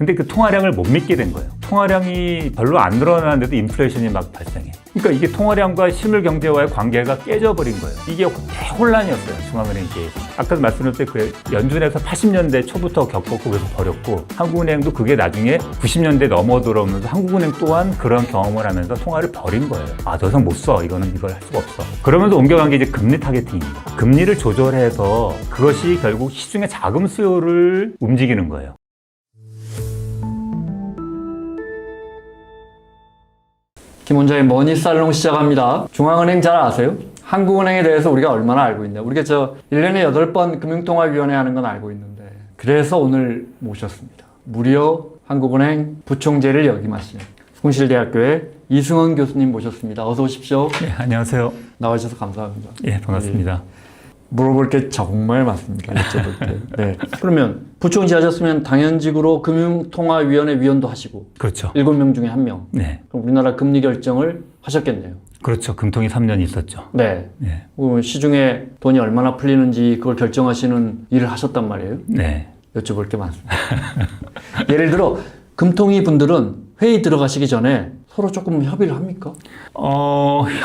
근데 그 통화량을 못 믿게 된 거예요. 통화량이 별로 안 늘어나는데도 인플레이션이 막 발생해. 그러니까 이게 통화량과 실물 경제와의 관계가 깨져버린 거예요. 이게 대혼란이었어요, 중앙은행 게. 아까도 말씀드렸을 때 그 연준에서 80년대 초부터 겪었고 그래서 버렸고, 한국은행도 그게 나중에 90년대 넘어 들어오면서 한국은행 또한 그런 경험을 하면서 통화를 버린 거예요. 아, 더 이상 못 써. 이걸 할 수가 없어. 그러면서 옮겨간 게 이제 금리 타겟팅입니다. 금리를 조절해서 그것이 결국 시중의 자금 수요를 움직이는 거예요. 김원장의 머니살롱 시작합니다. 중앙은행 잘 아세요? 한국은행에 대해서 우리가 얼마나 알고 있냐. 우리가 1년에 8번 금융통화위원회 하는 건 알고 있는데, 그래서 오늘 모셨습니다. 무려 한국은행 부총재를 역임하신 숭실대학교의 이승원 교수님 모셨습니다. 어서 오십시오. 네, 안녕하세요. 나와주셔서 감사합니다. 예, 반갑습니다. 물어볼 게 정말 많습니다. 여쭤볼 게. 네. 그러면 부총재 하셨으면 당연직으로 금융통화위원회 위원도 하시고. 그렇죠. 7명 중에 1명. 네. 그럼 우리나라 금리 결정을 하셨겠네요. 그렇죠. 금통이 3년 있었죠. 네. 네. 시중에 돈이 얼마나 풀리는지 그걸 결정하시는 일을 하셨단 말이에요. 네. 여쭤볼 게 많습니다. 예를 들어 금통위 분들은 회의 들어가시기 전에 서로 조금 협의를 합니까?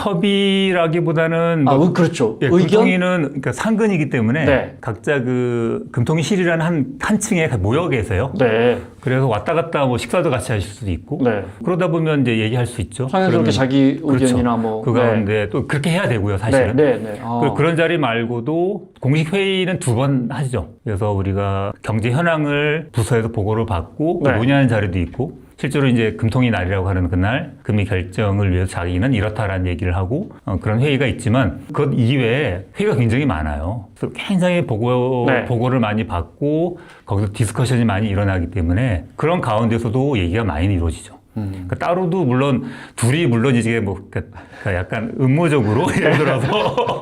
협의라기보다는 그렇죠. 예, 의견? 금통위는 그러니까 상근이기 때문에 네. 각자 그 금통위실이라는 한 층에 모여 계세요. 네. 그래서 왔다 갔다 뭐 식사도 같이 하실 수도 있고. 네. 그러다 보면 이제 얘기할 수 있죠. 상연스럽게 자기 그렇죠. 의견이나 뭐. 그 가운데 또 그렇게 해야 되고요, 사실은. 네. 네. 그런 자리 말고도 공식 회의는 2번 하죠. 그래서 우리가 경제 현황을 부서에서 보고를 받고 네. 논의하는 자리도 있고, 실제로 이제 금통위 날이라고 하는 그날 금리 결정을 위해서 자기는 이렇다라는 얘기를 하고 그런 회의가 있지만, 그것 이외에 회의가 굉장히 많아요. 그래서 굉장히 보고를 많이 받고 거기서 디스커션이 많이 일어나기 때문에 그런 가운데서도 얘기가 많이 이루어지죠. 그러니까 따로도 물론 둘이 이게 그러니까 약간 음모적으로 예를 들어서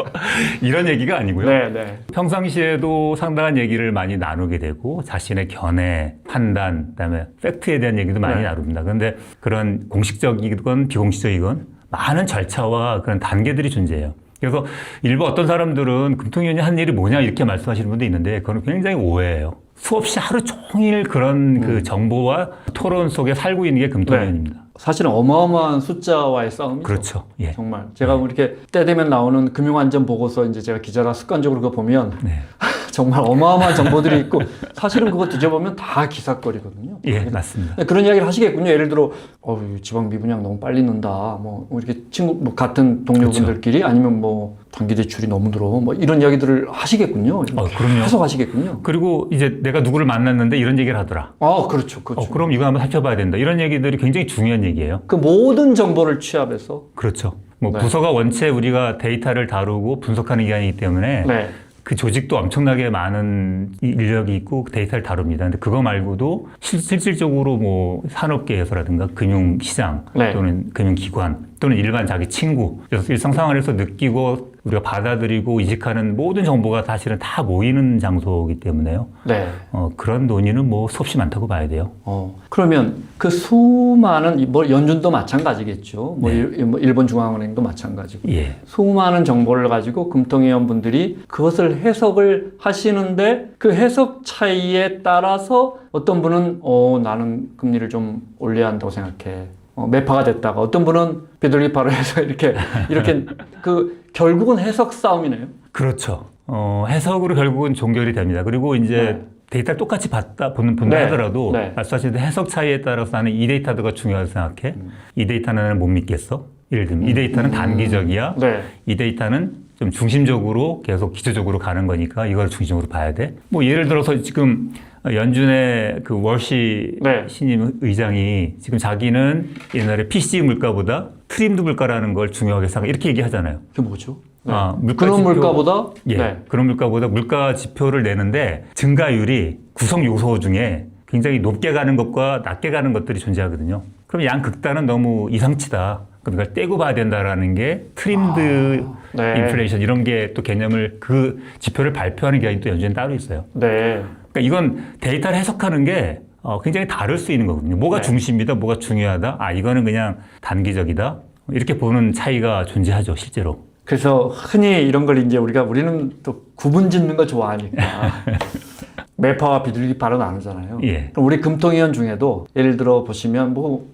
이런 얘기가 아니고요. 네. 평상시에도 상당한 얘기를 많이 나누게 되고 자신의 견해, 판단, 그다음에 팩트에 대한 얘기도 많이 나눕니다. 그런데 그런 공식적이건 비공식적이건 많은 절차와 그런 단계들이 존재해요. 그래서 일부 어떤 사람들은 금통위원회 한 일이 뭐냐 이렇게 말씀하시는 분도 있는데, 그건 굉장히 오해예요. 수없이 하루 종일 그런 그 정보와 토론 속에 살고 있는 게 금통위원입니다. 사실은 어마어마한 숫자와의 싸움이죠. 그렇죠. 예. 정말 제가 이렇게 때 되면 나오는 금융안전 보고서, 이제 제가 기자라 습관적으로 그거 보면 네. 정말 어마어마한 정보들이 있고, 사실은 그거 뒤져보면 다 기사거리거든요. 예, 맞습니다. 그런 이야기를 하시겠군요. 예를 들어, 지방 미분양 너무 빨리 는다. 뭐 이렇게 같은 동료분들끼리, 아니면 뭐 단기 대출이 너무 들어. 뭐 이런 이야기들을 하시겠군요. 그럼요. 해석하시겠군요. 그리고 이제 내가 누구를 만났는데 이런 얘기를 하더라. 그렇죠. 그럼 이거 한번 살펴봐야 된다. 이런 얘기들이 굉장히 중요한 얘기예요. 그 모든 정보를 취합해서. 그렇죠. 네. 부서가 원체 우리가 데이터를 다루고 분석하는 기관이기 때문에 네. 그 조직도 엄청나게 많은 인력이 있고 데이터를 다룹니다. 근데 그거 말고도 실질적으로 뭐 산업계에서라든가 금융시장 네. 또는 금융기관 또는 일반 자기 친구, 그래서 일상생활에서 느끼고 우리가 받아들이고 이직하는 모든 정보가 사실은 다 모이는 장소이기 때문에요. 네. 그런 논의는 뭐 수없이 많다고 봐야 돼요. 그러면 그 수많은, 연준도 마찬가지겠죠. 일본 중앙은행도 마찬가지고. 예. 수많은 정보를 가지고 금통위원분들이 그것을 해석을 하시는데, 그 해석 차이에 따라서 어떤 분은 나는 금리를 좀 올려야 한다고 생각해. 매파가 됐다가, 어떤 분은 비둘기파로 해서 이렇게 결국은 해석 싸움이네요. 그렇죠. 해석으로 결국은 종결이 됩니다. 그리고 이제 데이터를 똑같이 보는 분들 하더라도 말씀하신 대로 해석 차이에 따라서 나는 이 데이터가 중요하다고 생각해. 이 데이터는 나는 못 믿겠어. 예를 들면 이 데이터는 단기적이야. 이 데이터는 좀 중심적으로 계속 기초적으로 가는 거니까 이걸 중심으로 봐야 돼. 뭐 예를 들어서 지금 연준의 그 월시 신임 의장이 지금 자기는 옛날에 PC 물가보다 트림드 물가라는 걸 중요하게 생각, 이렇게 얘기하잖아요. 그게 뭐죠? 그런 물가보다? 그런 물가보다 물가 지표를 내는데 증가율이 구성 요소 중에 굉장히 높게 가는 것과 낮게 가는 것들이 존재하거든요. 그럼 양극단은 너무 이상치다. 그러니까 떼고 봐야 된다라는 게 트림드 인플레이션, 이런 게 또 개념을, 그 지표를 발표하는 기관이 또 연준에 따로 있어요. 그러니까 이건 데이터를 해석하는 게 굉장히 다를 수 있는 거거든요. 뭐가 중심이다, 뭐가 중요하다. 이거는 그냥 단기적이다. 이렇게 보는 차이가 존재하죠, 실제로. 그래서 흔히 이런 걸 이제 우리는 또 구분 짓는 거 좋아하니까 매파와 비둘기 바로 나누잖아요. 예. 그럼 우리 금통위원 중에도 예를 들어 보시면 뭐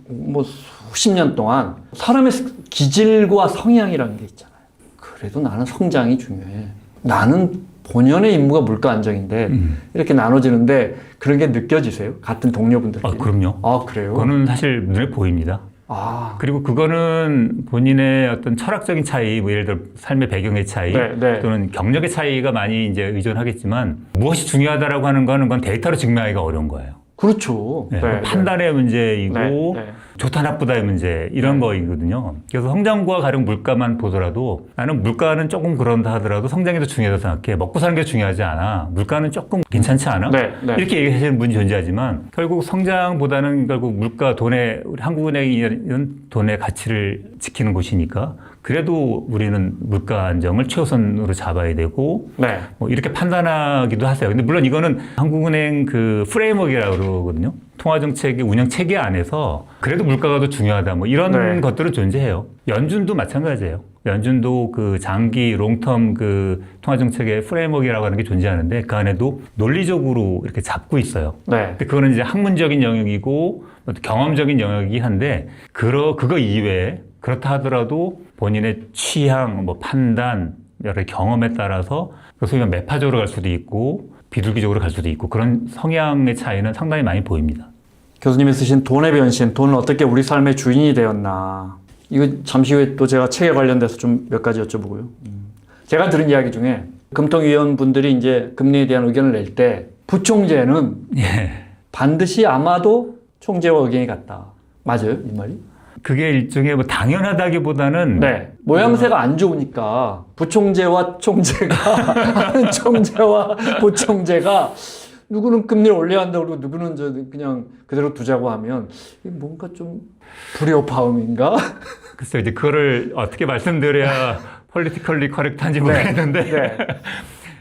수십 년 동안 사람의 기질과 성향이라는 게 있잖아요. 그래도 나는 성장이 중요해. 나는 본연의 임무가 물가 안정인데 이렇게 나눠지는데 그런 게 느껴지세요? 같은 동료분들끼리? 그럼요. 아, 그래요? 그거는 사실 눈에 보입니다. 아, 그리고 그거는 본인의 어떤 철학적인 차이, 뭐 예를 들어 삶의 배경의 차이, 네, 네. 또는 경력의 차이가 많이 이제 의존하겠지만 무엇이 중요하다고 하는 거는 건 데이터로 증명하기가 어려운 거예요. 그렇죠. 네, 네, 판단의 문제이고 네, 네. 좋다 나쁘다의 문제 이런 거이거든요. 그래서 성장과 가령 물가만 보더라도 나는 물가는 조금 그런다 하더라도 성장이 더 중요하다고 생각해. 먹고 사는 게 중요하지 않아. 물가는 조금 괜찮지 않아? 네, 네. 이렇게 얘기하시는 분이 존재하지만 결국 성장보다는 결국 물가, 돈의 우리 한국은행이 이런 돈의 가치를 지키는 곳이니까 그래도 우리는 물가 안정을 최우선으로 잡아야 되고 네. 뭐 이렇게 판단하기도 하세요. 근데 물론 이거는 한국은행 그 프레임워크라고 그러거든요. 통화정책의 운영 체계 안에서 그래도 물가가 더 중요하다. 뭐 이런 네. 것들은 존재해요. 연준도 마찬가지예요. 연준도 그 장기 롱텀 그 통화정책의 프레임워크라고 하는 게 존재하는데 그 안에도 논리적으로 이렇게 잡고 있어요. 네. 근데 그거는 이제 학문적인 영역이고 경험적인 영역이긴 한데 그거 이외에 그렇다 하더라도 본인의 취향, 뭐 판단, 여러 경험에 따라서 소위 말해 매파적으로 갈 수도 있고 비둘기적으로 갈 수도 있고 그런 성향의 차이는 상당히 많이 보입니다. 교수님이 쓰신 돈의 변신, 돈은 어떻게 우리 삶의 주인이 되었나. 이거 잠시 후에 또 제가 책에 관련돼서 좀 몇 가지 여쭤보고요. 제가 들은 이야기 중에 금통위원분들이 이제 금리에 대한 의견을 낼 때 부총재는 예. 반드시 아마도 총재와 의견이 같다. 맞아요? 이 말이? 그게 일종의 뭐 당연하다기보다는 네. 모양새가 안 좋으니까 부총재와 총재가 하는 총재와 부총재가 누구는 금리를 올려야 한다고 그러고 누구는 저 그냥 그대로 두자고 하면 이게 뭔가 좀 불협화음인가? 글쎄 이제 그거를 어떻게 말씀드려야 폴리티컬리 커렉트한지 모르겠는데 네.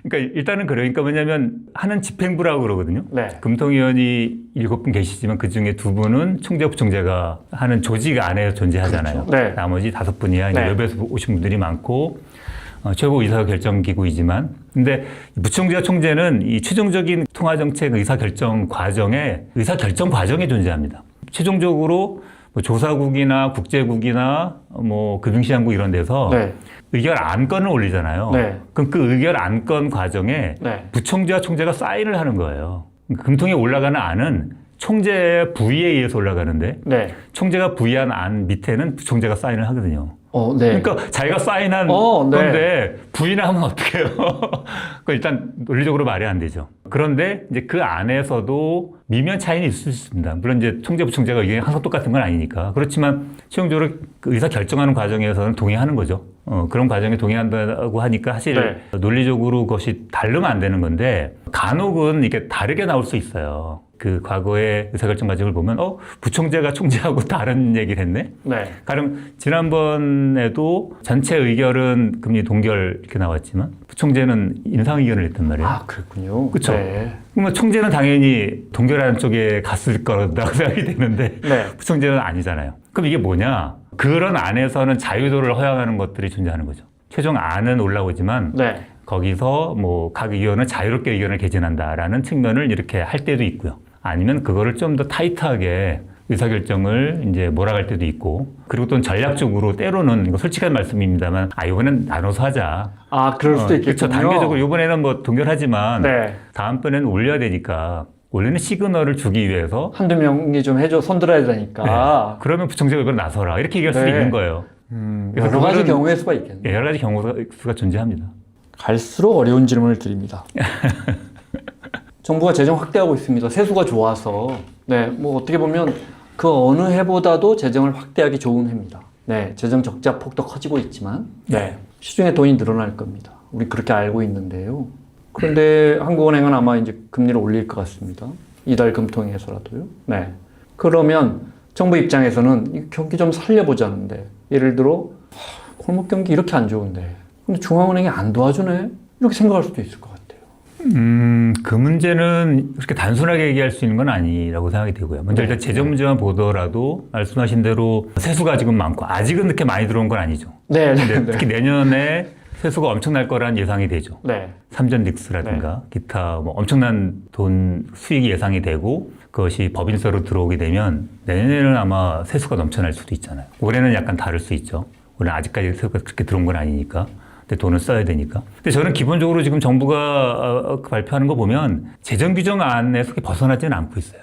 그러니까 일단은 그러니까 뭐냐면 하는 집행부라고 그러거든요. 네. 금통위원이 7분 계시지만 그중에 2분은 총재 부총재가 하는 조직 안에 존재하잖아요. 그렇죠. 네. 나머지 5분이야 이제 네. 외부에서 오신 분들이 많고 최고 의사결정기구이지만 근데 부총재와 총재는 이 최종적인 통화정책 의사결정 과정에 존재합니다. 최종적으로 뭐 조사국이나 국제국이나 뭐 금융시장국 이런 데서 네. 의결 안건을 올리잖아요. 네. 그럼 그 의결 안건 과정에 네. 부총재와 총재가 사인을 하는 거예요. 금통에 올라가는 안은 총재의 부의에 의해서 올라가는데 네. 총재가 부의한 안 밑에는 부총재가 사인을 하거든요. 네. 그러니까 자기가 사인한 네. 건데 부인을 하면 어떡해요? 그 일단 논리적으로 말이 안 되죠. 그런데 이제 그 안에서도 미묘한 차이는 있을 수 있습니다. 물론 이제 총재, 부총재가 이게 항상 똑같은 건 아니니까. 그렇지만 최종적으로 그 의사 결정하는 과정에서는 동의하는 거죠. 그런 과정에 동의한다고 하니까 사실 네. 논리적으로 그것이 다르면 안 되는 건데 간혹은 이게 다르게 나올 수 있어요. 그 과거의 의사결정 과정을 보면 부총재가 총재하고 다른 얘기를 했네? 네. 가령 지난번에도 전체 의결은 금리 동결 이렇게 나왔지만 부총재는 인상 의견을 냈단 말이에요. 아, 그랬군요. 그쵸? 네. 그러면 총재는 당연히 동결하는 쪽에 갔을 거라고 생각이 되는데 네. 부총재는 아니잖아요. 그럼 이게 뭐냐? 그런 안에서는 자유도를 허용하는 것들이 존재하는 거죠. 최종 안은 올라오지만 네. 거기서 뭐 각 의원은 자유롭게 의견을 개진한다라는 측면을 이렇게 할 때도 있고요. 아니면 그거를 좀 더 타이트하게 의사결정을 이제 몰아갈 때도 있고, 그리고 또 전략적으로 때로는, 이거 솔직한 말씀입니다만, 이번엔 나눠서 하자. 아, 그럴 수도 있겠군요. 그렇죠. 단계적으로 이번에는 뭐 동결하지만, 네. 다음번에는 올려야 되니까, 올리는 시그널을 주기 위해서, 한두 명이 좀 해줘, 손들어야 되니까. 그러면 부총재가 이걸 나서라. 이렇게 얘기할 수도 네. 있는 거예요. 그래서 여러 가지 그거는- 경우의 수가 있겠네요. 여러 가지 경우가 존재합니다. 갈수록 어려운 질문을 드립니다. 정부가 재정 확대하고 있습니다. 세수가 좋아서. 네, 뭐 어떻게 보면 그 어느 해보다도 재정을 확대하기 좋은 해입니다. 네, 재정 적자 폭도 커지고 있지만, 네, 시중에 돈이 늘어날 겁니다. 우리 그렇게 알고 있는데요. 그런데 한국은행은 아마 이제 금리를 올릴 것 같습니다. 이달 금통위에서라도요. 네. 그러면 정부 입장에서는 이 경기 좀 살려보자는데, 예를 들어 골목 경기 이렇게 안 좋은데, 근데 중앙은행이 안 도와주네? 이렇게 생각할 수도 있을 것 같아요. 그 문제는 그렇게 단순하게 얘기할 수 있는 건 아니라고 생각이 되고요. 먼저 일단 재정 문제만 보더라도 말씀하신 대로 세수가 지금 많고 아직은 그렇게 많이 들어온 건 아니죠. 네, 근데 네, 특히 내년에 세수가 엄청날 거란 예상이 되죠. 네. 삼전닉스라든가 기타 뭐 엄청난 돈 수익이 예상이 되고 그것이 법인세로 들어오게 되면 내년에는 아마 세수가 넘쳐날 수도 있잖아요. 올해는 약간 다를 수 있죠. 올해는 아직까지 세수가 그렇게 들어온 건 아니니까. 근데 돈을 써야 되니까. 근데 저는 기본적으로 지금 정부가 발표하는 거 보면 재정 규정안에서 그렇게 벗어나지는 않고 있어요.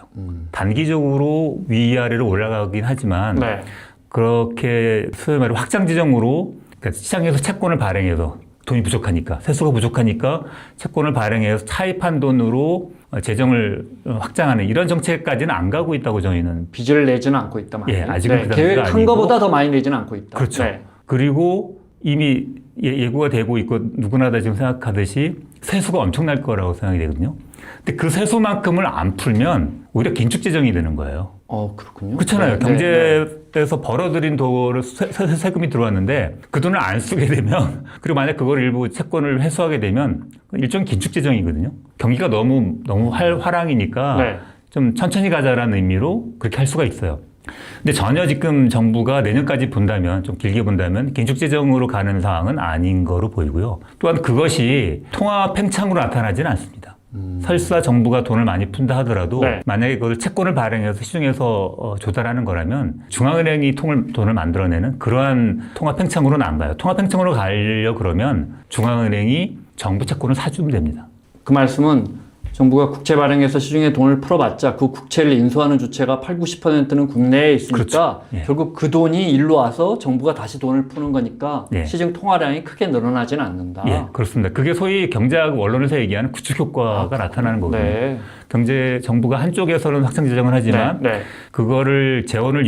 단기적으로 위아래로 올라가긴 하지만 네. 그렇게 소위 말해 확장 지정으로 그러니까 시장에서 채권을 발행해서 돈이 부족하니까 세수가 부족하니까 채권을 발행해서 차입한 돈으로 재정을 확장하는 이런 정책까지는 안 가고 있다고 저희는. 빚을 내지는 않고 있다. 예, 아직은 그 단계가 계획한 아니고. 것보다 더 많이 내지는 않고 있다. 그렇죠. 네. 그리고 이미 예고가 되고 있고 누구나 다 지금 생각하듯이 세수가 엄청날 거라고 생각이 되거든요. 근데 그 세수만큼을 안 풀면 오히려 긴축 재정이 되는 거예요. 그렇군요. 그렇잖아요. 네, 경제에서 벌어들인 돈을 세금이 들어왔는데 그 돈을 안 쓰게 되면 그리고 만약 그걸 일부 채권을 회수하게 되면 일종 긴축 재정이거든요. 경기가 너무 화랑이니까 네. 좀 천천히 가자라는 의미로 그렇게 할 수가 있어요. 근데 전혀 지금 정부가 내년까지 본다면 좀 길게 본다면 긴축 재정으로 가는 상황은 아닌 거로 보이고요. 또한 그것이 통화 팽창으로 나타나지는 않습니다. 설사 정부가 돈을 많이 푼다 하더라도 네. 만약에 그걸 채권을 발행해서 시중에서 조달하는 거라면 중앙은행이 돈을 만들어내는 그러한 통화 팽창으로는 안 가요. 통화 팽창으로 가려 그러면 중앙은행이 정부 채권을 사주면 됩니다. 그 말씀은 정부가 국채 발행해서 시중에 돈을 풀어봤자 그 국채를 인수하는 주체가 80~90%는 국내에 있으니까 그렇죠. 예. 결국 그 돈이 일로 와서 정부가 다시 돈을 푸는 거니까 예. 시중 통화량이 크게 늘어나지는 않는다. 예, 그렇습니다. 그게 소위 경제학 원론에서 얘기하는 구축 효과가 나타나는 거거든요. 네. 정부가 한쪽에서는 확장 재정을 하지만 네. 그거를 재원을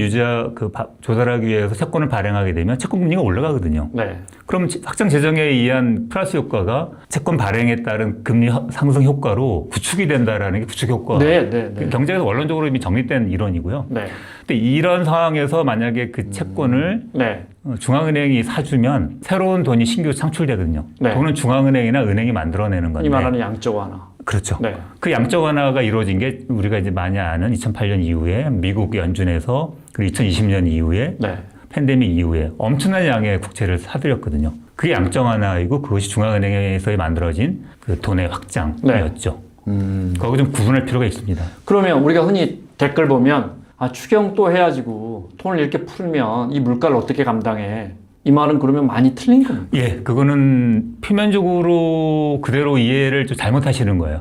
조달하기 위해서 채권을 발행하게 되면 채권 금리가 올라가거든요. 네. 그럼 확장 재정에 의한 플러스 효과가 채권 발행에 따른 금리 상승 효과로 구축이 된다라는 게 구축 효과. 네. 경제에서 원론적으로 이미 정립된 이론이고요. 네. 근데 이런 상황에서 만약에 그 채권을 네. 중앙은행이 사주면 새로운 돈이 신규 창출되거든요. 네. 돈은 중앙은행이나 은행이 만들어내는 건데. 이 말하는 양적 완화. 그렇죠. 네. 그 양적 완화가 이루어진 게 우리가 이제 많이 아는 2008년 이후에 미국 연준에서 그리고 2020년 이후에 네. 팬데믹 이후에 엄청난 양의 국채를 사들였거든요. 그게 양적 완화이고 그것이 중앙은행에서 만들어진 그 돈의 확장이었죠. 그거 좀 구분할 필요가 있습니다. 그러면 우리가 흔히 댓글 보면 추경 또 해야지고 돈을 이렇게 풀면 이 물가를 어떻게 감당해? 이 말은 그러면 많이 틀린 겁니다. 예, 그거는 표면적으로 그대로 이해를 좀 잘못하시는 거예요.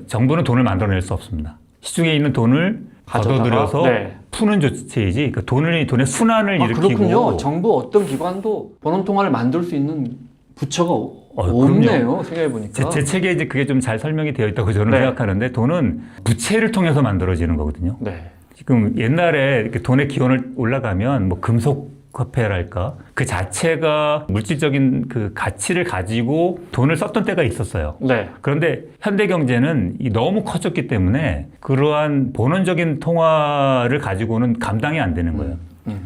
정부는 돈을 만들어낼 수 없습니다. 시중에 있는 돈을 걷어들여서 네. 푸는 조치이지, 그러니까 돈의 순환을 일으키고. 그렇군요. 정부 어떤 기관도 번원통화를 만들 수 있는 부처가 없네요. 생각해보니까. 제 책에 이제 그게 좀 잘 설명이 되어 있다고 저는 네. 생각하는데 돈은 부채를 통해서 만들어지는 거거든요. 네. 지금 옛날에 이렇게 돈의 기원을 올라가면 뭐 금속 화폐랄까 그 자체가 물질적인 그 가치를 가지고 돈을 썼던 때가 있었어요. 네. 그런데 현대 경제는 너무 커졌기 때문에 그러한 본원적인 통화를 가지고는 감당이 안 되는 거예요.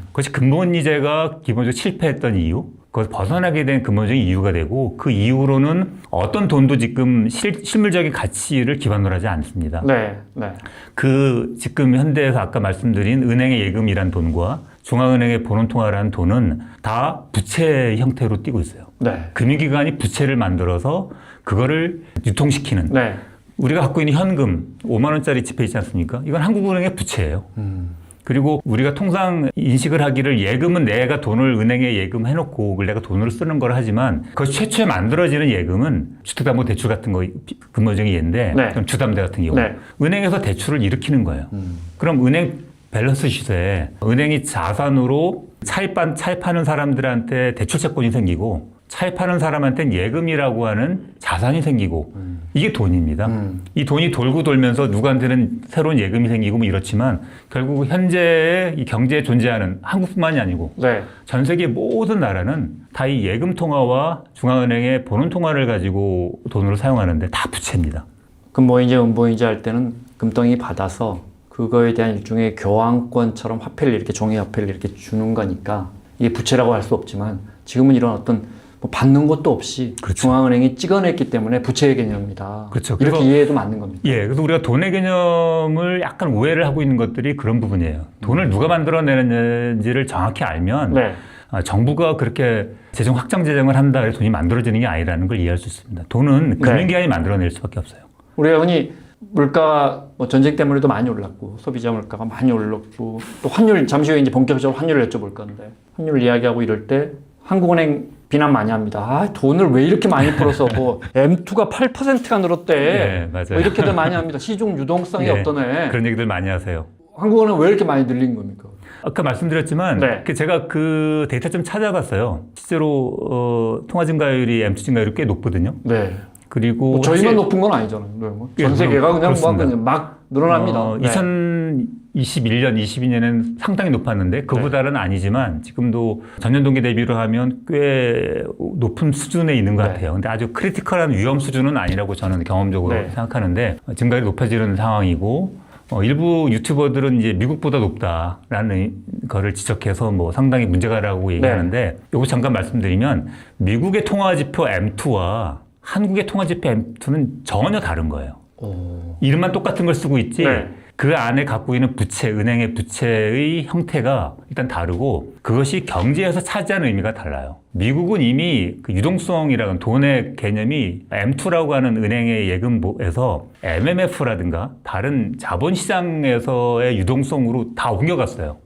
그것이 근본이제가 기본적으로 실패했던 이유, 그것을 벗어나게 된 근본적인 이유가 되고 그 이후로는 어떤 돈도 지금 실물적인 가치를 기반으로 하지 않습니다. 네. 그 지금 현대에서 아까 말씀드린 은행의 예금이란 돈과 중앙은행의 본원통화라는 돈은 다 부채 형태로 띄고 있어요. 네. 금융기관이 부채를 만들어서 그거를 유통시키는. 네. 우리가 갖고 있는 현금 5만 원짜리 지폐 있지 않습니까? 이건 한국은행의 부채예요. 그리고 우리가 통상 인식을 하기를 예금은 내가 돈을 은행에 예금해놓고 그걸 내가 돈으로 쓰는 걸 하지만 그것이 최초에 만들어지는 예금은 주택담보대출 같은 거 근본적인 예인데 네. 그럼 주담대 같은 경우 네. 은행에서 대출을 일으키는 거예요. 그럼 은행 밸런스 시세에 은행이 자산으로 차입하는 사람들한테 대출 채권이 생기고 차입하는 사람한테는 예금이라고 하는 자산이 생기고 이게 돈입니다. 이 돈이 돌고 돌면서 누구한테는 새로운 예금이 생기고 뭐 이렇지만 결국 현재의 이 경제에 존재하는 한국뿐만이 아니고 네. 전 세계 모든 나라는 다 이 예금 통화와 중앙은행의 본원 통화를 가지고 돈으로 사용하는데 다 부채입니다. 금보이제, 은보이제 할 때는 금덩이 받아서 그거에 대한 일종의 교환권처럼 화폐를 이렇게 종이 화폐를 이렇게 주는 거니까 이게 부채라고 할 수 없지만 지금은 이런 어떤 뭐 받는 것도 없이 그렇죠. 중앙은행이 찍어냈기 때문에 부채의 개념이다. 그렇죠. 이렇게 그래서 이해해도 맞는 겁니다. 예, 그래서 우리가 돈의 개념을 약간 오해를 하고 있는 것들이 그런 부분이에요. 돈을 누가 만들어내는지를 정확히 알면 네. 정부가 그렇게 재정 확장 재정을 한다 해서 돈이 만들어지는 게 아니라는 걸 이해할 수 있습니다. 돈은 금융기관이 만들어낼 수밖에 없어요. 우리가 흔히 물가 뭐 전쟁 때문에도 많이 올랐고 소비자 물가가 많이 올랐고 또 환율 잠시 후에 이제 본격적으로 환율을 여쭤볼 건데 환율 이야기하고 이럴 때 한국은행 비난 많이 합니다. 아, 돈을 왜 이렇게 많이 풀어서 뭐 M2가 8%가 늘었대. 네, 맞아요. 뭐 이렇게들 많이 합니다. 시중 유동성이 네, 없더네. 그런 얘기들 많이 하세요. 한국은행 왜 이렇게 많이 늘린 겁니까? 아까 말씀드렸지만 네. 제가 그 데이터 좀 찾아봤어요. 실제로 통화 증가율이 M2 증가율이 꽤 높거든요. 네. 그리고 뭐 저희만 사실 높은 건 아니잖아요. 네, 뭐 예, 전 세계가 그렇습니다. 그냥 막 늘어납니다. 네. 2021년, 22년에는 상당히 높았는데 그보다는 아니지만 지금도 전년 동기 대비로 하면 꽤 높은 수준에 있는 것 네. 같아요. 근데 아주 크리티컬한 위험 수준은 아니라고 저는 경험적으로 네. 생각하는데 증가율이 높아지는 상황이고 일부 유튜버들은 이제 미국보다 높다라는 거를 지적해서 뭐 상당히 문제가라고 얘기하는데 요거 잠깐 말씀드리면 미국의 통화지표 M2와 한국의 통화지표 M2는 전혀 다른 거예요. 이름만 똑같은 걸 쓰고 있지 네. 그 안에 갖고 있는 부채, 은행의 부채의 형태가 일단 다르고 그것이 경제에서 차지하는 의미가 달라요. 미국은 이미 그 유동성이라는 돈의 개념이 M2라고 하는 은행의 예금에서 MMF라든가 다른 자본시장에서의 유동성으로 다 옮겨갔어요.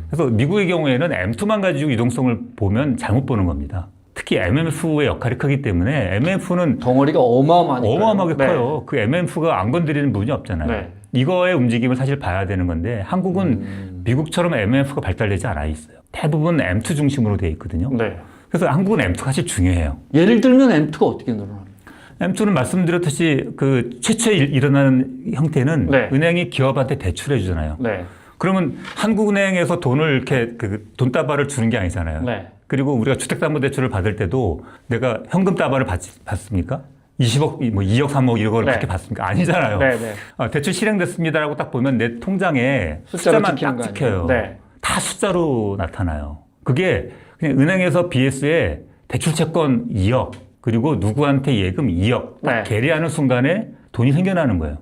그래서 미국의 경우에는 M2만 가지고 유동성을 보면 잘못 보는 겁니다. 특히 MMF의 역할이 크기 때문에 MMF는 덩어리가 어마어마하니까요. 어마어마하게 네. 커요. 그 MMF가 안 건드리는 부분이 없잖아요. 네. 이거의 움직임을 사실 봐야 되는 건데 한국은 미국처럼 MMF가 발달되지 않아 있어요. 대부분 M2 중심으로 되어 있거든요. 네. 그래서 한국은 M2가 사실 중요해요. 예를 들면 M2가 어떻게 늘어납니까? M2는 말씀드렸듯이 그 최초에 일어나는 형태는 네. 은행이 기업한테 대출해 주잖아요. 네. 그러면 한국은행에서 돈을 이렇게 그 돈다발을 주는 게 아니잖아요. 네. 그리고 우리가 주택담보대출을 받을 때도 내가 현금 다발을 받습니까? 20억, 뭐 2억, 3억 이런 걸 네. 그렇게 받습니까? 아니잖아요. 네. 네. 대출 실행됐습니다라고 딱 보면 내 통장에 숫자로 숫자만 찍히는 딱 거 찍혀요. 아니에요? 네. 다 숫자로 나타나요. 그게 그냥 은행에서 BS에 대출 채권 2억 그리고 누구한테 예금 2억 딱 네. 계리하는 순간에 돈이 생겨나는 거예요.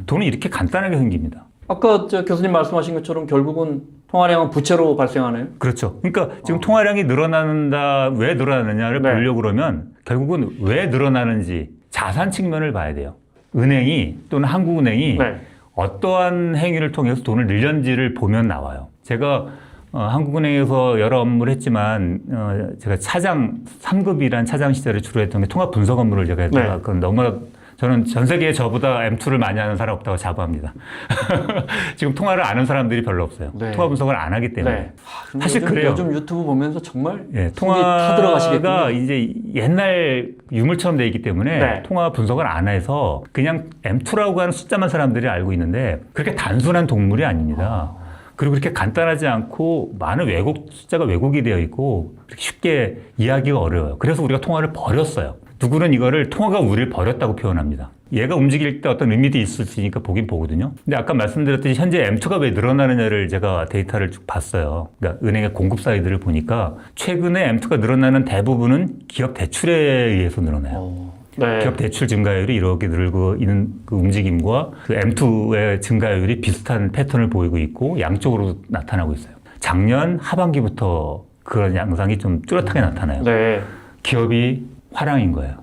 돈이 이렇게 간단하게 생깁니다. 아까 저 교수님 말씀하신 것처럼 결국은 통화량은 부채로 발생하네요. 그렇죠. 그러니까 지금 통화량이 늘어난다, 왜 늘어나느냐를 네. 보려고 그러면 결국은 왜 늘어나는지 자산 측면을 봐야 돼요. 은행이 또는 한국은행이 네. 어떠한 행위를 통해서 돈을 늘렸는지를 보면 나와요. 제가 한국은행에서 여러 업무를 했지만 제가 차장 3급이란 차장 시절에 주로 했던 게 통화 분석 업무를 제가 했다가 네. 그건 너무나 저는 전 세계에 저보다 M2를 많이 하는 사람 없다고 자부합니다. 지금 통화를 아는 사람들이 별로 없어요. 네. 통화 분석을 안 하기 때문에. 네. 그럼 사실 요즘, 그래요. 요즘 유튜브 보면서 정말 예, 속이 타 들어가시겠군요. 통화가 이제 옛날 유물처럼 돼 있기 때문에 네. 통화 분석을 안 해서 그냥 M2라고 하는 숫자만 사람들이 알고 있는데 그렇게 단순한 동물이 아닙니다. 그리고 그렇게 간단하지 않고 많은 숫자가 왜곡이 되어 있고 그렇게 쉽게 이해하기가 어려워요. 그래서 우리가 통화를 버렸어요. 누구는 이거를 통화가 우리를 버렸다고 표현합니다. 얘가 움직일 때 어떤 의미도 있을 수 있으니까 보긴 보거든요. 근데 아까 말씀드렸듯이 현재 M2가 왜 늘어나느냐를 제가 데이터를 쭉 봤어요. 그러니까 은행의 공급 사이드를 보니까 최근에 M2가 늘어나는 대부분은 기업 대출에 의해서 늘어나요. 네. 기업 대출 증가율이 이렇게 늘고 있는 그 움직임과 그 M2의 증가율이 비슷한 패턴을 보이고 있고 양쪽으로 나타나고 있어요. 작년 하반기부터 그런 양상이 좀 뚜렷하게 나타나요. 네. 기업이 화랑인 거예요.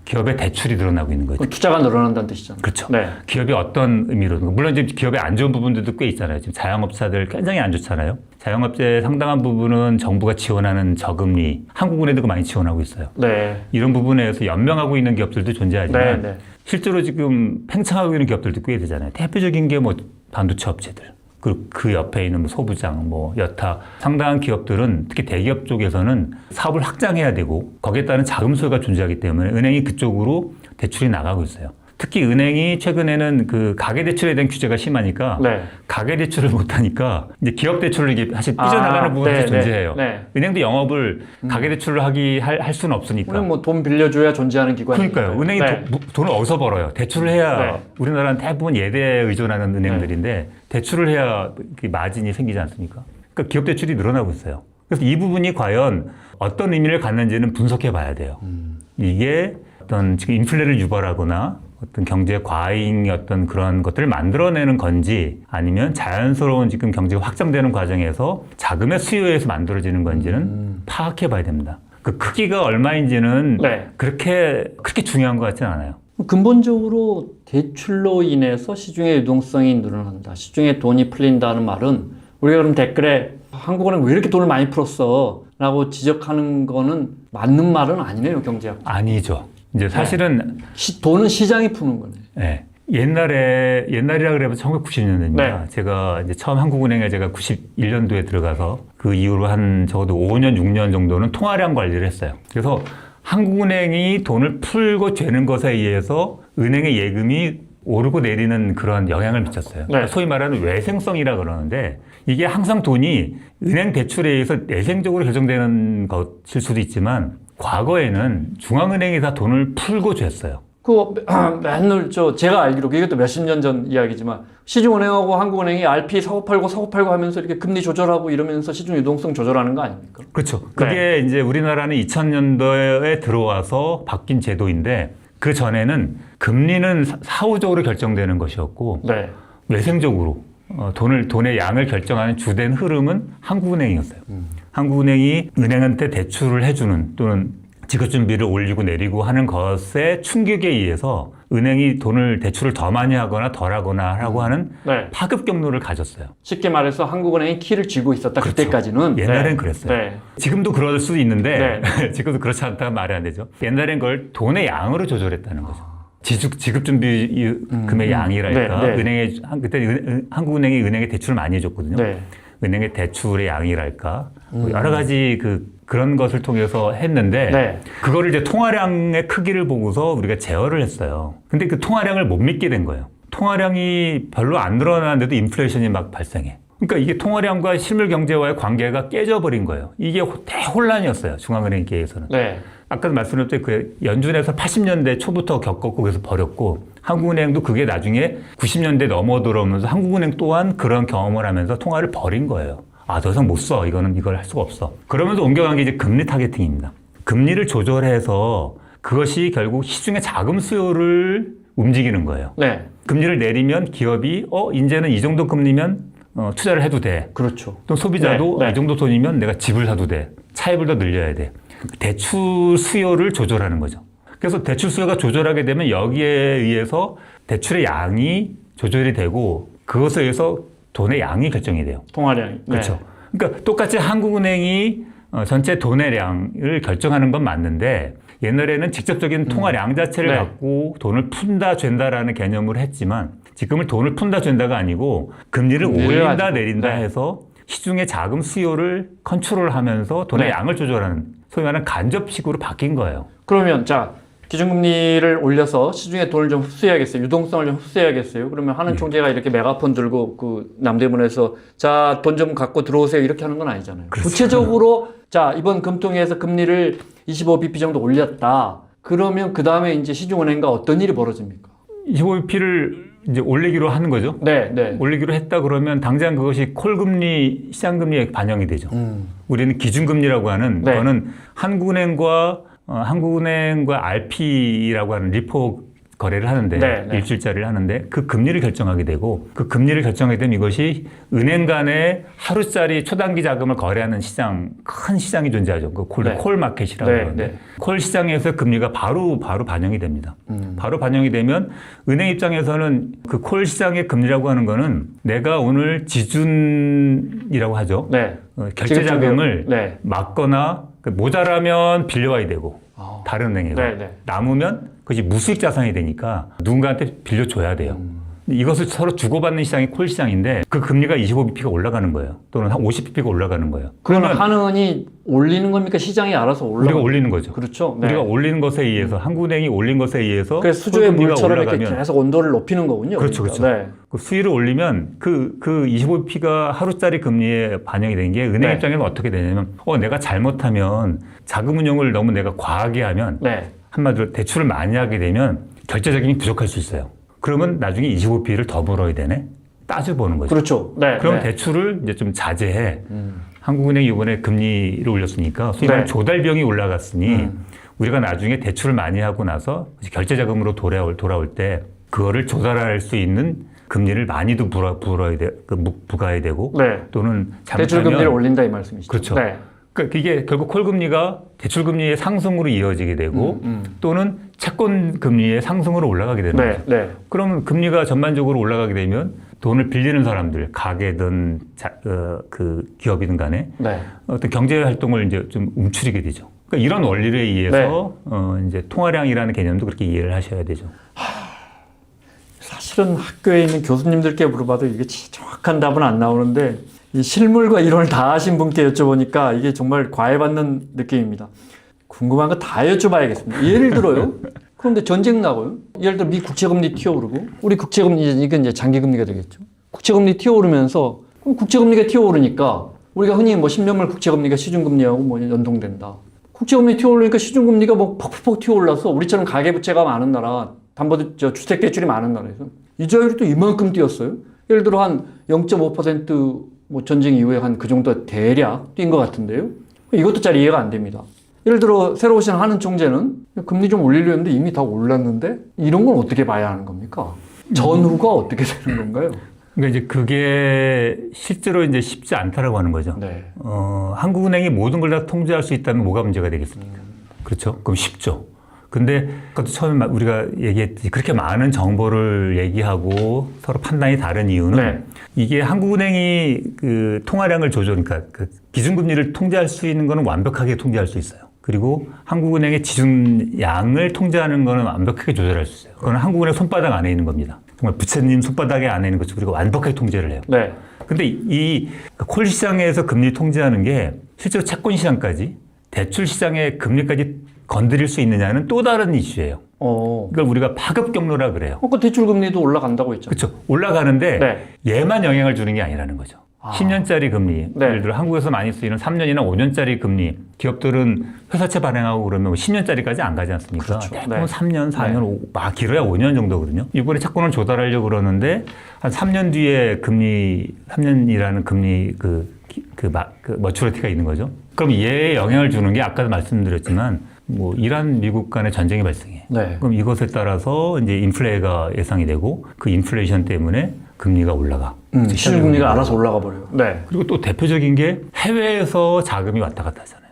기업의 대출이 늘어나고 있는 거죠. 그럼 투자가 늘어난다는 뜻이잖아요. 그렇죠. 네. 기업이 어떤 의미로 물론 이제 기업에 안 좋은 부분들도 꽤 있잖아요. 지금 자영업자들 굉장히 안 좋잖아요. 자영업자의 상당한 부분은 정부가 지원하는 저금리, 한국은행도 많이 지원하고 있어요. 네. 이런 부분에서 연명하고 있는 기업들도 존재하지만 네. 네. 실제로 지금 팽창하고 있는 기업들도 꽤 되잖아요. 대표적인 게 뭐 반도체 업체들. 그리고 그 옆에 있는 뭐 소부장, 뭐 여타 상당한 기업들은 특히 대기업 쪽에서는 사업을 확장해야 되고 거기에 따른 자금 소요가 존재하기 때문에 은행이 그쪽으로 대출이 나가고 있어요. 특히 은행이 최근에는 그 가계대출에 대한 규제가 심하니까 네. 가계대출을 못하니까 이제 기업대출을 이게 사실 삐져나가는 부분이 네, 존재해요. 네. 은행도 영업을 가계대출을 할 수는 없으니까. 우리는 뭐 돈 빌려줘야 존재하는 기관이니까요. 그러니까요. 은행이 네. 돈을 어디서 벌어요? 대출을 해야 네. 우리나라는 대부분 예대에 의존하는 은행들인데 대출을 해야 마진이 생기지 않습니까? 그러니까 기업 대출이 늘어나고 있어요. 그래서 이 부분이 과연 어떤 의미를 갖는지는 분석해 봐야 돼요. 이게 어떤 지금 인플레를 유발하거나 어떤 경제 과잉의 어떤 그런 것들을 만들어내는 건지 아니면 자연스러운 지금 경제가 확장되는 과정에서 자금의 수요에서 만들어지는 건지는 파악해 봐야 됩니다. 그 크기가 얼마인지는 네. 그렇게 중요한 것 같지는 않아요. 근본적으로 대출로 인해서 시중의 유동성이 늘어난다. 시중에 돈이 풀린다는 말은 우리가 그럼 댓글에 한국은행 왜 이렇게 돈을 많이 풀었어? 라고 지적하는 거는 맞는 말은 아니네요, 경제학. 아니죠. 이제 사실은 돈은 시장이 푸는 거네. 네. 옛날이라 그래도 1990년대입니다. 네. 제가 이제 처음 한국은행에 제가 91년도에 들어가서 그 이후로 한 적어도 5년, 6년 정도는 통화량 관리를 했어요. 그래서 한국은행이 돈을 풀고 죄는 것에 의해서 은행의 예금이 오르고 내리는 그런 영향을 미쳤어요. 네. 소위 말하는 외생성이라 그러는데 이게 항상 돈이 은행 대출에 의해서 내생적으로 결정되는 것일 수도 있지만 과거에는 중앙은행이 다 돈을 풀고 줬어요. 맨날 제가 알기로 이것도 몇십 년 전 이야기지만 시중은행하고 한국은행이 RP 사고 팔고 하면서 이렇게 금리 조절하고 이러면서 시중 유동성 조절하는 거 아닙니까? 그렇죠. 그게 이제 우리나라는 2000년도에 들어와서 바뀐 제도인데 그 전에는 금리는 사후적으로 결정되는 것이었고 네. 외생적으로 돈의 양을 결정하는 주된 흐름은 한국은행이었어요. 한국은행이 은행한테 대출을 해주는 또는 지급 준비를 올리고 내리고 하는 것에 충격에 의해서 은행이 대출을 더 많이 하거나 덜 하거나 하라고 하는 네. 파급 경로를 가졌어요. 쉽게 말해서 한국은행이 키를 쥐고 있었다. 그렇죠. 그때까지는. 옛날엔 네. 그랬어요. 네. 지금도 그럴 수도 있는데 지금도 그렇지 않다가 말이 안 되죠. 옛날엔 그걸 돈의 양으로 조절했다는 거죠. 지급준비금의 양이랄까. 네, 네. 그때 한국은행이 은행에 대출을 많이 해줬거든요. 네. 은행의 대출의 양이랄까. 뭐 여러 가지 그런 것을 통해서 했는데 네. 그거를 이제 통화량의 크기를 보고서 우리가 제어를 했어요. 근데 그 통화량을 못 믿게 된 거예요. 통화량이 별로 안 늘어나는데도 인플레이션이 막 발생해. 그러니까 이게 통화량과 실물 경제와의 관계가 깨져버린 거예요. 이게 대혼란이었어요. 중앙은행계에서는. 네. 아까도 말씀드렸듯이 그 연준에서 80년대 초부터 겪었고 그래서 버렸고 한국은행도 그게 나중에 90년대 넘어들어오면서 한국은행 또한 그런 경험을 하면서 통화를 버린 거예요. 더 이상 못 써. 이걸 할 수가 없어. 그러면서 옮겨간 게 이제 금리 타겟팅입니다. 금리를 조절해서 그것이 결국 시중의 자금 수요를 움직이는 거예요. 네. 금리를 내리면 기업이 이제는 이 정도 금리면 투자를 해도 돼. 그렇죠. 또 소비자도 네. 이 정도 돈이면 내가 집을 사도 돼. 차입을 더 늘려야 돼. 대출 수요를 조절하는 거죠. 그래서 대출 수요가 조절하게 되면 여기에 의해서 대출의 양이 조절이 되고 그것에 의해서 돈의 양이 결정이 돼요. 통화량이. 그렇죠. 네. 그러니까 똑같이 한국은행이 전체 돈의 양을 결정하는 건 맞는데 옛날에는 직접적인 통화량 자체를 네. 갖고 돈을 푼다 쥔다라는 개념으로 했지만 지금은 돈을 푼다 쥔다가 아니고 금리를 올린다 가지고. 내린다 네. 해서 시중의 자금 수요를 컨트롤하면서 돈의 네. 양을 조절하는 소위 말하는 간접식으로 바뀐 거예요. 그러면 기준금리를 올려서 시중에 돈을 좀 흡수해야겠어요. 유동성을 좀 흡수해야겠어요. 그러면 하는 총재가 이렇게 메가폰 들고 그 남대문에서 돈 좀 갖고 들어오세요. 이렇게 하는 건 아니잖아요. 그렇죠. 구체적으로 이번 금통위에서 금리를 25bp 정도 올렸다. 그러면 그 다음에 이제 시중은행과 어떤 일이 벌어집니까? 25bp를 이제 올리기로 하는 거죠. 네, 네. 올리기로 했다 그러면 당장 그것이 콜금리, 시장금리에 반영이 되죠. 우리는 기준금리라고 하는 네. 그거는 한국은행과 RP라고 하는 리포 거래를 하는데 네, 네. 일주일짜리를 하는데 그 금리를 결정하게 되고 그 금리를 결정하게 되면 이것이 은행 간의 하루짜리 초단기 자금을 거래하는 시장, 큰 시장이 존재하죠. 그 네. 콜 마켓이라고 네, 하는데 네. 콜 시장에서 금리가 바로 반영이 됩니다. 바로 반영이 되면 은행 입장에서는 그 콜 시장의 금리라고 하는 거는 내가 오늘 지준이라고 하죠. 네. 결제 자금을 네. 막거나 모자라면 빌려와야 되고 다른 은행에서 네, 네. 남으면 그것이 무수익 자산이 되니까 누군가한테 빌려줘야 돼요. 이것을 서로 주고받는 시장이 콜 시장인데 그 금리가 25bp가 올라가는 거예요. 또는 한 50bp가 올라가는 거예요. 그러면 한은이 올리는 겁니까? 시장이 알아서 우리가 올리는 거죠. 그렇죠. 네. 우리가 올리는 것에 의해서 한국은행이 올린 것에 의해서 그래서 수조의 콜금리가 물처럼 이렇게 올라가면 계속 온도를 높이는 거군요. 그렇죠, 그러니까. 그렇죠. 그 수위를 올리면 그 25bp가 하루짜리 금리에 반영이 되는 게 은행 네. 입장에는 어떻게 되냐면 내가 잘못하면 자금 운용을 너무 내가 과하게 하면 네. 한마디로 대출을 많이 하게 되면 결제 자금이 부족할 수 있어요. 그러면 나중에 25bp를 더 벌어야 되네? 따져보는 거죠. 그렇죠. 네. 그럼 네. 대출을 이제 좀 자제해. 한국은행이 이번에 금리를 올렸으니까 소위 말하는 네. 조달 비용이 올라갔으니 우리가 나중에 대출을 많이 하고 나서 결제 자금으로 돌아올 때 그거를 조달할 수 있는 금리를 많이도 부과해야 되고 네. 또는 대출 금리를 올린다 이 말씀이시죠? 그렇죠. 네. 그러니까 이게 결국 콜 금리가 대출 금리의 상승으로 이어지게 되고 또는 채권 금리의 상승으로 올라가게 되는 네. 거죠. 네. 그러면 금리가 전반적으로 올라가게 되면 돈을 빌리는 사람들, 가게든 그 기업이든 간에 네. 어떤 경제 활동을 이제 좀 움츠리게 되죠. 그러니까 이런 원리에 의해서 이제 통화량이라는 개념도 그렇게 이해를 하셔야 되죠. 사실은 학교에 있는 교수님들께 물어봐도 이게 정확한 답은 안 나오는데 이 실물과 이론을 다 하신 분께 여쭤보니까 이게 정말 과외받는 느낌입니다. 궁금한 거 다 여쭤봐야겠습니다. 예를 들어요. 그런데 전쟁 나고요. 예를 들어 미 국채금리 튀어오르고 우리 국채금리 이건 이제 장기금리가 되겠죠. 국채금리 튀어오르면서 그럼 국채금리가 튀어오르니까 우리가 흔히 뭐 10년물 국채금리가 시중금리하고 뭐 연동된다. 국채금리 튀어오르니까 시중금리가 뭐 퍽퍽 튀어올라서 우리처럼 가계부채가 많은 나라, 주택대출이 많은 나라에서 이자율이 또 이만큼 뛰었어요. 예를 들어 한 0.5% 뭐 전쟁 이후에 한 그 정도 대략 뛴 것 같은데요. 이것도 잘 이해가 안 됩니다. 예를 들어 새로 오신 하는 총재는 금리 좀 올리려 했는데 이미 다 올랐는데 이런 건 어떻게 봐야 하는 겁니까? 전후가 어떻게 되는 건가요? 그러니까 이제 그게 실제로 이제 쉽지 않다라고 하는 거죠. 네. 한국은행이 모든 걸 다 통제할 수 있다면 뭐가 문제가 되겠습니까? 그렇죠? 그럼 쉽죠. 근데 그것도 처음에 우리가 얘기했듯이 그렇게 많은 정보를 얘기하고 서로 판단이 다른 이유는 네. 이게 한국은행이 그 통화량을 그러니까 그 기준금리를 통제할 수 있는 거는 완벽하게 통제할 수 있어요. 그리고 한국은행의 지준량을 통제하는 거는 완벽하게 조절할 수 있어요. 그건 한국은행 손바닥 안에 있는 겁니다. 정말 부처님 손바닥에 안에 있는 것처럼 우리가 완벽하게 통제를 해요. 네. 근데 이 콜 시장에서 금리 통제하는 게 실제로 채권 시장까지 대출 시장의 금리까지 건드릴 수 있느냐는 또 다른 이슈예요. 이걸 우리가 파급 경로라 그래요. 그 대출 금리도 올라간다고 했잖아요. 그렇죠. 올라가는데 네. 얘만 영향을 주는 게 아니라는 거죠. 10년짜리 금리, 네. 예를 들어 한국에서 많이 쓰이는 3년이나 5년짜리 금리, 기업들은 회사채 발행하고 그러면 10년짜리까지 안 가지 않습니까? 그렇죠. 대부분 네. 3년, 4년, 막 길어야 5년 정도거든요. 이번에 채권을 조달하려고 그러는데 한 3년 뒤에 금리, 3년이라는 금리 머추리티가 있는 거죠. 그럼 얘에 영향을 주는 게 아까도 말씀드렸지만 뭐 이란 미국 간의 전쟁이 발생해. 네. 그럼 이것에 따라서 이제 인플레가 예상이 되고 그 인플레이션 때문에 금리가 올라가. 시중금리가 알아서 올라가 버려요. 네. 그리고 또 대표적인 게 해외에서 자금이 왔다 갔다 하잖아요.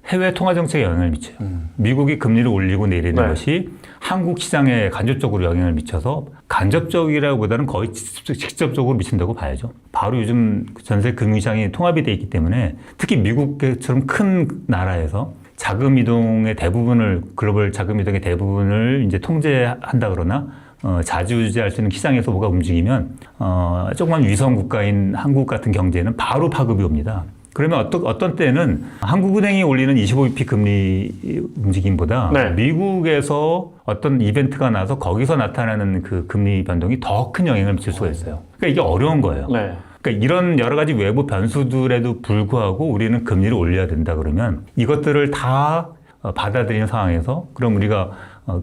해외 통화 정책에 영향을 미쳐요. 미국이 금리를 올리고 내리는 네. 것이 한국 시장에 간접적으로 영향을 미쳐서 간접적이라기보다는 거의 직접적으로 미친다고 봐야죠. 바로 요즘 전세 금융시장이 통합이 돼 있기 때문에 특히 미국처럼 큰 나라에서 자금 이동의 대부분을 글로벌 자금 이동의 대부분을 이제 통제한다 그러나 자주유지할 수 있는 시장에서 뭐가 움직이면 조그만 위성 국가인 한국 같은 경제는 바로 파급이 옵니다. 그러면 어떤 때는 한국은행이 올리는 25bp 금리 움직임보다 네. 미국에서 어떤 이벤트가 나서 거기서 나타나는 그 금리 변동이 더 큰 영향을 미칠 수가 있어요. 그러니까 이게 어려운 거예요. 네. 그러니까 이런 여러 가지 외부 변수들에도 불구하고 우리는 금리를 올려야 된다 그러면 이것들을 다 받아들이는 상황에서 그럼 우리가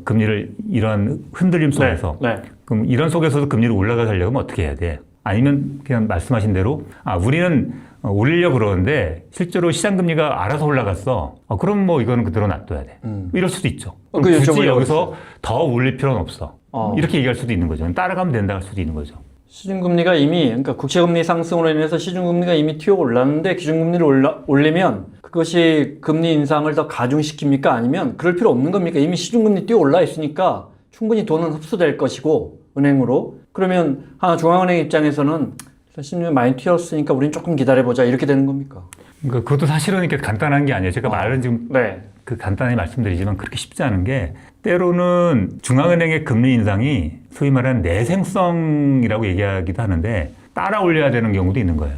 금리를 이런 흔들림 속에서 네. 그럼 이런 속에서도 금리를 올라가게 하려면 어떻게 해야 돼? 아니면 그냥 말씀하신 대로 우리는 올리려고 그러는데 실제로 시장 금리가 알아서 올라갔어. 그럼 뭐 이거는 그대로 놔둬야 돼. 이럴 수도 있죠. 그럼 굳이 여기서 더 올릴 필요는 없어. 이렇게 얘기할 수도 있는 거죠. 따라가면 된다 할 수도 있는 거죠. 시중금리가 이미 그러니까 국채금리 상승으로 인해서 시중금리가 이미 튀어 올랐는데 기준금리를 올리면 그것이 금리 인상을 더 가중시킵니까? 아니면 그럴 필요 없는 겁니까? 이미 시중금리 뛰어 올라 있으니까 충분히 돈은 흡수될 것이고 은행으로 그러면 중앙은행 입장에서는 시중금리 많이 튀었으니까 우리는 조금 기다려보자 이렇게 되는 겁니까? 그러니까 그것도 사실은 이렇게 간단한 게 아니에요. 제가 말은 지금 네. 그 간단히 말씀드리지만 그렇게 쉽지 않은 게 때로는 중앙은행의 금리 인상이 소위 말하는 내생성이라고 얘기하기도 하는데 따라 올려야 되는 경우도 있는 거예요.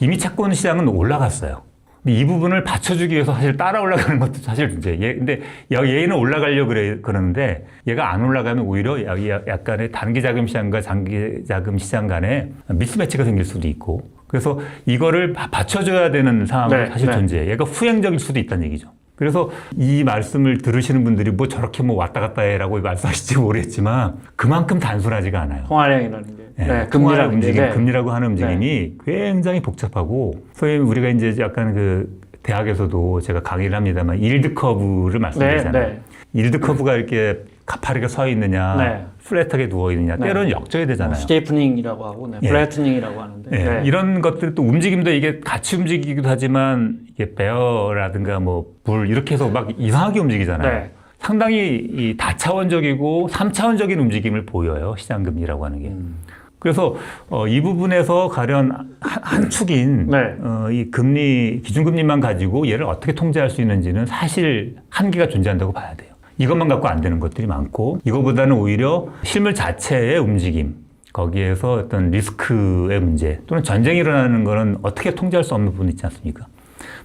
이미 채권 시장은 올라갔어요. 근데 이 부분을 받쳐주기 위해서 사실 따라 올라가는 것도 사실 문제예요. 근데 얘는 올라가려고 그러는데 얘가 안 올라가면 오히려 약간의 단기 자금 시장과 장기 자금 시장 간에 미스매치가 생길 수도 있고 그래서 이거를 받쳐줘야 되는 상황이 사실 존재해요. 얘가 후행적일 수도 있다는 얘기죠. 그래서 이 말씀을 들으시는 분들이 뭐 저렇게 뭐 왔다 갔다 해라고 말씀하실지 모르겠지만 그만큼 단순하지가 않아요. 통화량이라는 게. 네, 금리라고 하는 움직임이 굉장히 복잡하고 소위 우리가 이제 약간 그 대학에서도 제가 강의를 합니다만 일드 커브를 말씀드리잖아요. 네. 일드 커브가 이렇게 가파르게 서 있느냐, 네. 플랫하게 누워 있느냐, 네. 때로는 역적이 되잖아요. 스테이프닝이라고 하고, 예. 플래트닝이라고 하는데. 예, 네. 이런 것들 또 움직임도 이게 같이 움직이기도 하지만 이게 베어라든가 뭐 불 이렇게 해서 막 이상하게 움직이잖아요. 네. 상당히 이 다차원적이고 3차원적인 움직임을 보여요. 시장금리라고 하는 게. 그래서 이 부분에서 가령 한 축인 네. 이 금리 기준금리만 가지고 얘를 어떻게 통제할 수 있는지는 사실 한계가 존재한다고 봐야 돼요. 이것만 갖고 안 되는 것들이 많고 이거보다는 오히려 실물 자체의 움직임 거기에서 어떤 리스크의 문제 또는 전쟁이 일어나는 거는 어떻게 통제할 수 없는 부분이 있지 않습니까?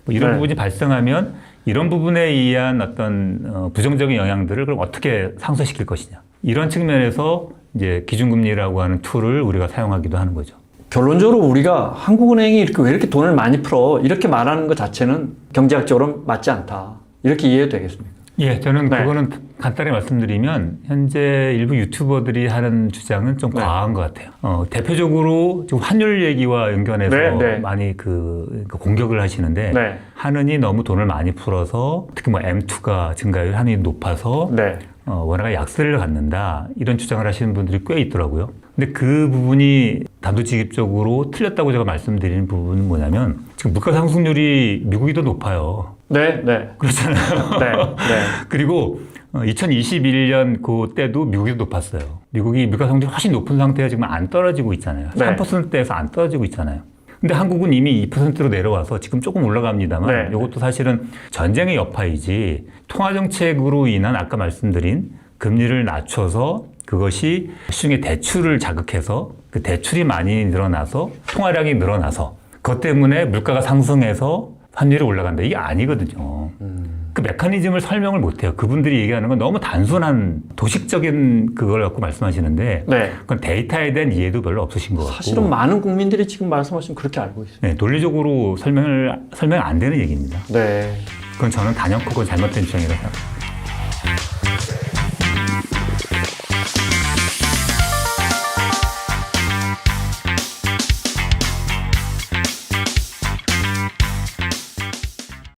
뭐 이런 네. 부분이 발생하면 이런 부분에 의한 어떤 부정적인 영향들을 그럼 어떻게 상쇄시킬 것이냐 이런 측면에서 이제 기준금리라고 하는 툴을 우리가 사용하기도 하는 거죠. 결론적으로 우리가 한국은행이 왜 이렇게 돈을 많이 풀어? 이렇게 말하는 것 자체는 경제학적으로 맞지 않다. 이렇게 이해해도 되겠습니까? 예, 저는 네. 그거는 간단히 말씀드리면 현재 일부 유튜버들이 하는 주장은 좀 네. 과한 것 같아요. 대표적으로 지금 환율 얘기와 연관해서 네. 많이 그 공격을 하시는데 네. 한은이 너무 돈을 많이 풀어서 특히 뭐 M2가 증가율 한이 높아서 네. 원화가 약세를 갖는다 이런 주장을 하시는 분들이 꽤 있더라고요. 근데 그 부분이 단도직입적으로 틀렸다고 제가 말씀드리는 부분은 뭐냐면 지금 물가 상승률이 미국이 더 높아요. 네. 네. 그렇잖아요. 네. 네. 그리고 2021년 그때도 미국이 더 높았어요. 미국이 물가 상승률이 훨씬 높은 상태가 지금 안 떨어지고 있잖아요. 네. 3%대에서 안 떨어지고 있잖아요. 근데 한국은 이미 2%로 내려와서 지금 조금 올라갑니다만 네. 이것도 사실은 전쟁의 여파이지 통화정책으로 인한 아까 말씀드린 금리를 낮춰서 그것이 시중의 대출을 자극해서 그 대출이 많이 늘어나서 통화량이 늘어나서 그것 때문에 물가가 상승해서 환율이 올라간다. 이게 아니거든요. 그 메커니즘을 설명을 못해요. 그분들이 얘기하는 건 너무 단순한 도식적인 그걸 갖고 말씀하시는데 네. 그건 데이터에 대한 이해도 별로 없으신 것 같고 사실은 많은 국민들이 지금 말씀하신 그렇게 알고 있어요. 네, 논리적으로 설명 안 되는 얘기입니다. 네. 그건 저는 단연코 그건 잘못된 주장이라고 생각합니다.